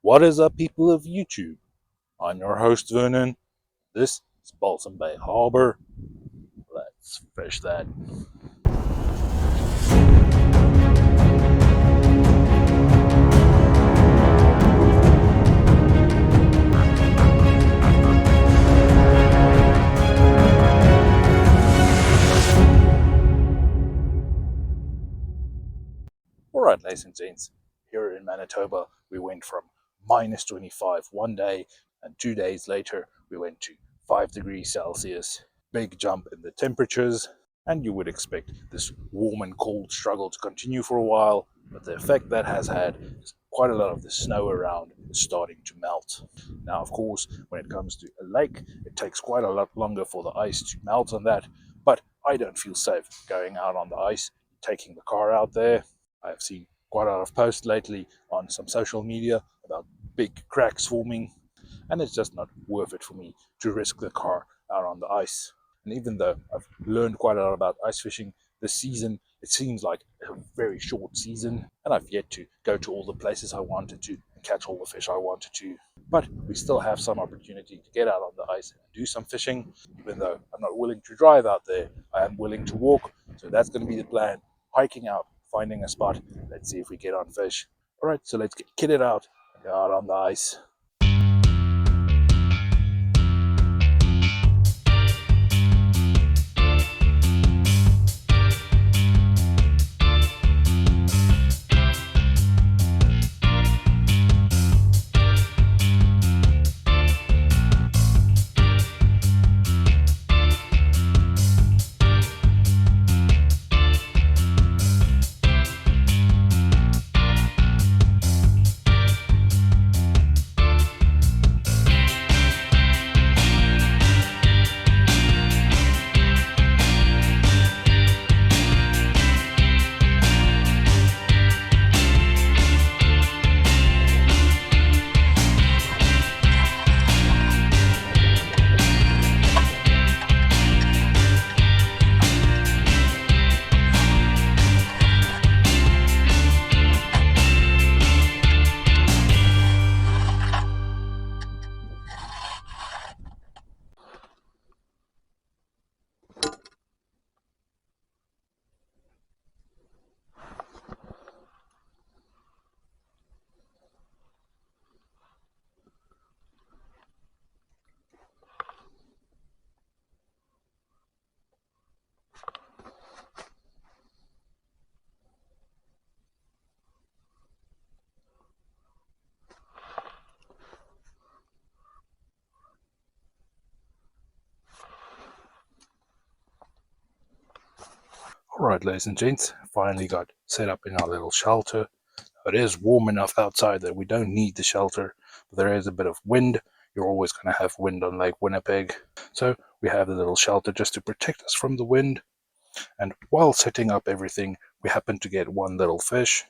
What is up, people of YouTube? I'm your host, Vernon. This is Balsam Harbour. Let's fish that. Alright, ladies and gents, here in Manitoba, we went from -25 one day, and 2 days later, we went to 5 degrees Celsius. Big jump in the temperatures, and you would expect this warm and cold struggle to continue for a while, but the effect that has had is quite a lot of the snow around is starting to melt. Now, of course, when it comes to a lake, it takes quite a lot longer for the ice to melt on that, but I don't feel safe going out on the ice, taking the car out there. I've seen quite a lot of posts lately on some social media about big cracks forming, and it's just not worth it for me to risk the car out on the ice. And even though I've learned quite a lot about ice fishing this season, it seems like a very short season, and I've yet to go to all the places I wanted to and catch all the fish I wanted to. But we still have some opportunity to get out on the ice and do some fishing. Even though I'm not willing to drive out there, I am willing to walk. So that's going to be the plan. Hiking out, finding a spot. Let's see if we get on fish. All right, so let's get kitted out and go out on the ice. Alright, ladies and gents, finally got set up in our little shelter. It is warm enough outside that we don't need the shelter, but there is a bit of wind. You're always going to have wind on Lake Winnipeg. So we have the little shelter just to protect us from the wind. And while setting up everything, we happen to get one little fish.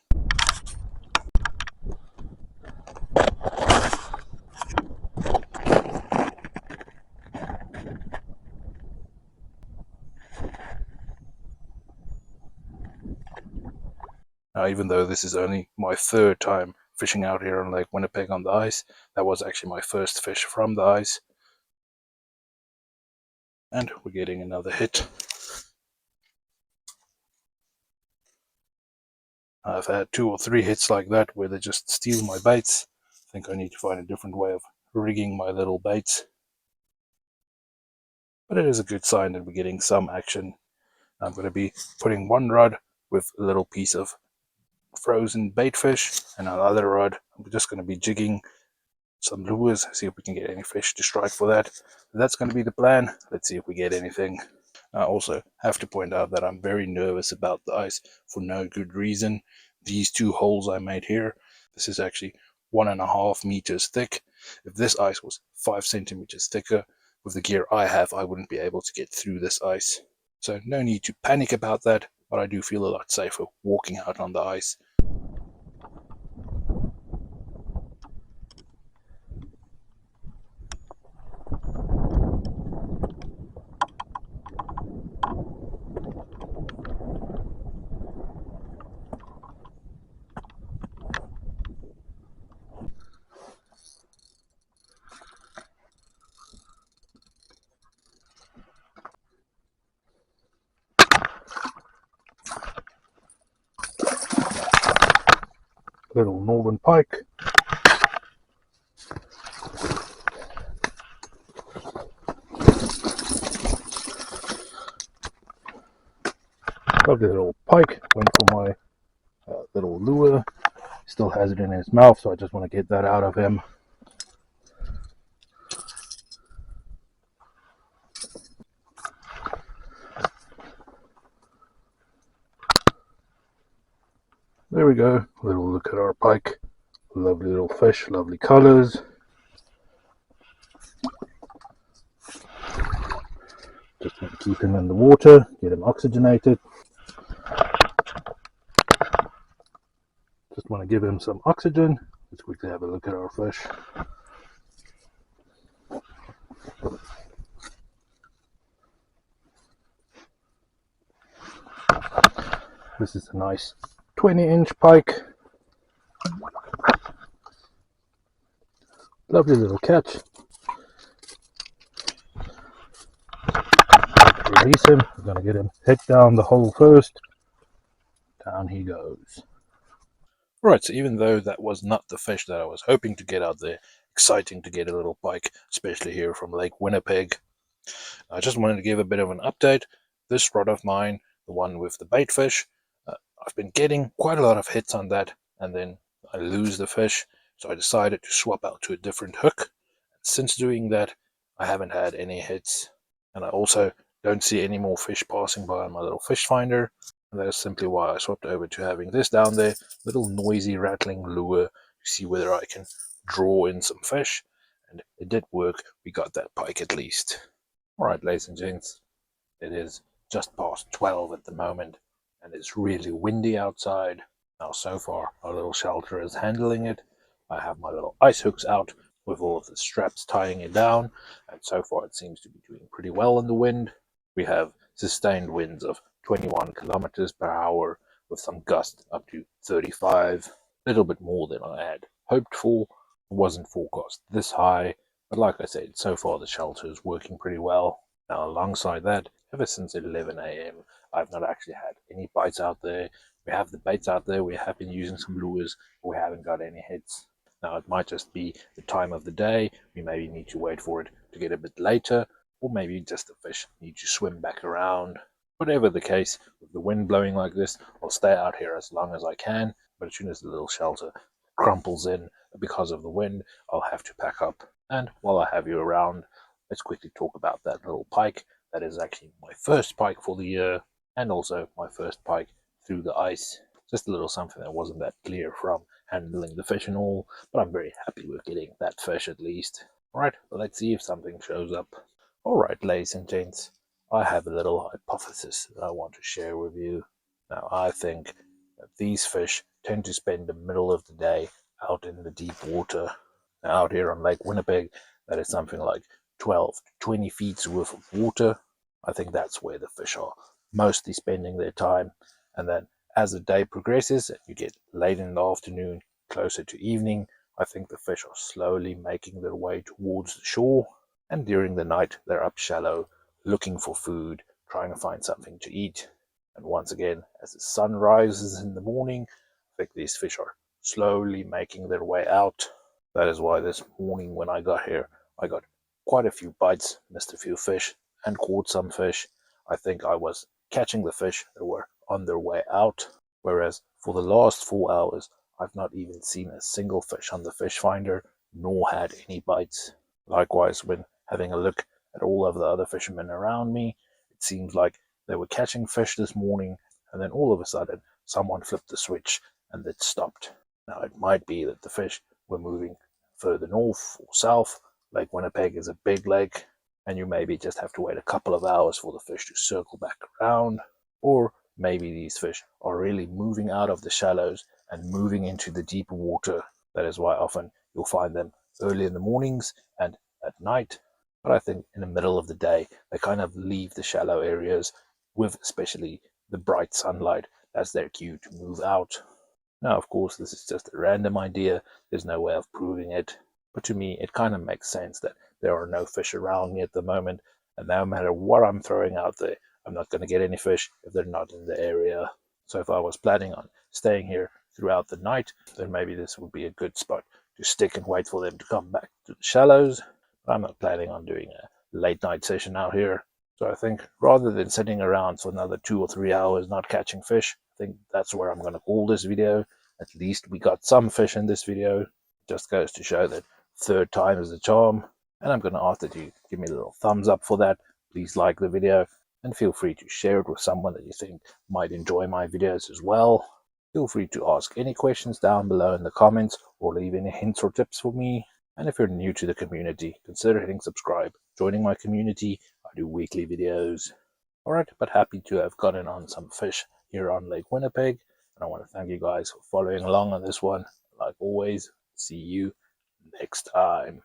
Now, even though this is only my third time fishing out here on Lake Winnipeg on the ice, that was actually my first fish from the ice. And we're getting another hit. I've had 2 or 3 hits like that where they just steal my baits. I think I need to find a different way of rigging my little baits. But it is a good sign that we're getting some action. I'm going to be putting one rod with a little piece of frozen bait fish, and another rod I'm just going to be jigging some lures, see if we can get any fish to strike for that. That's going to be the plan. Let's see if we get anything. I also have to point out that I'm very nervous about the ice for no good reason. These 2 holes I made here, this is actually 1.5 meters thick. If this ice was 5 centimeters thicker, with the gear I have, I wouldn't be able to get through this ice. So no need to panic about that, but I do feel a lot safer walking out on the ice. little northern pike. Lovely little pike. Went for my little lure. Still has it in his mouth, so I just want to get that out of him. There we go. A little look at our pike. Lovely little fish, lovely colors. Just want to keep him in the water, get him oxygenated. Just want to give him some oxygen. Let's quickly have a look at our fish. This is a nice 20-inch pike. Lovely little catch. Release him. We're going to get him head down the hole first. Down he goes. Right, so even though that was not the fish that I was hoping to get out there, exciting to get a little pike, especially here from Lake Winnipeg. I just wanted to give a bit of an update. This rod of mine, the one with the bait fish, I've been getting quite a lot of hits on that, and then I lose the fish, so I decided to swap out to a different hook. Since doing that, I haven't had any hits, and I also don't see any more fish passing by on my little fish finder. And that is simply why I swapped over to having this down there, little noisy rattling lure to see whether I can draw in some fish. And it did work. We got that pike at least. Alright, ladies and gents, it is just past 12 at the moment, and it's really windy outside. Now so far our little shelter is handling it. I have my little ice hooks out with all of the straps tying it down, and so far it seems to be doing pretty well in the wind. We have sustained winds of 21 kilometers per hour with some gusts up to 35, a little bit more than I had hoped for. It wasn't forecast this high, but like I said, so far the shelter is working pretty well. Now alongside that, ever since 11 a.m. I've not actually had any bites out there. We have the baits out there, we have been using some lures, but we haven't got any hits. Now it might just be the time of the day. We maybe need to wait for it to get a bit later, or maybe just the fish need to swim back around. Whatever the case, with the wind blowing like this, I'll stay out here as long as I can, but as soon as the little shelter crumples in because of the wind, I'll have to pack up. And while I have you around, let's quickly talk about that little pike. That is actually my first pike for the year, and also my first pike through the ice. Just a little something that wasn't that clear from handling the fish and all, but I'm very happy with getting that fish at least. Alright, well, let's see if something shows up. Alright, ladies and gents, I have a little hypothesis that I want to share with you. Now, I think that these fish tend to spend the middle of the day out in the deep water. Now, out here on Lake Winnipeg, that is something like 12 to 20 feet worth of water. I think that's where the fish are mostly spending their time. And then as the day progresses and you get late in the afternoon, closer to evening, I think the fish are slowly making their way towards the shore. And during the night, they're up shallow, looking for food, trying to find something to eat. And once again, as the sun rises in the morning, I think these fish are slowly making their way out. That is why this morning when I got here, I got quite a few bites, missed a few fish, and caught some fish. I think I was catching the fish that were on their way out, whereas for the last 4 hours, I've not even seen a single fish on the fish finder, nor had any bites. Likewise, when having a look at all of the other fishermen around me, it seems like they were catching fish this morning, and then all of a sudden, someone flipped the switch and it stopped. Now, it might be that the fish were moving further north or south. Lake Winnipeg is a big lake, and you maybe just have to wait a couple of hours for the fish to circle back around. Or maybe these fish are really moving out of the shallows and moving into the deeper water. That is why often you'll find them early in the mornings and at night. But I think in the middle of the day, they kind of leave the shallow areas with especially the bright sunlight as their cue to move out. Now, of course, this is just a random idea. There's no way of proving it. But to me, it kind of makes sense that there are no fish around me at the moment. And no matter what I'm throwing out there, I'm not going to get any fish if they're not in the area. So if I was planning on staying here throughout the night, then maybe this would be a good spot to stick and wait for them to come back to the shallows. But I'm not planning on doing a late night session out here. So I think rather than sitting around for another 2 or 3 hours not catching fish, I think that's where I'm going to call this video. At least we got some fish in this video. Just goes to show that third time is a charm. And I'm going to ask that you give me a little thumbs up for that. Please like the video and feel free to share it with someone that you think might enjoy my videos as well. Feel free to ask any questions down below in the comments or leave any hints or tips for me. And if you're new to the community, consider hitting subscribe, joining my community. I do weekly videos. Alright, but happy to have gotten on some fish here on Lake Winnipeg. And I want to thank you guys for following along on this one. Like always, see you next time.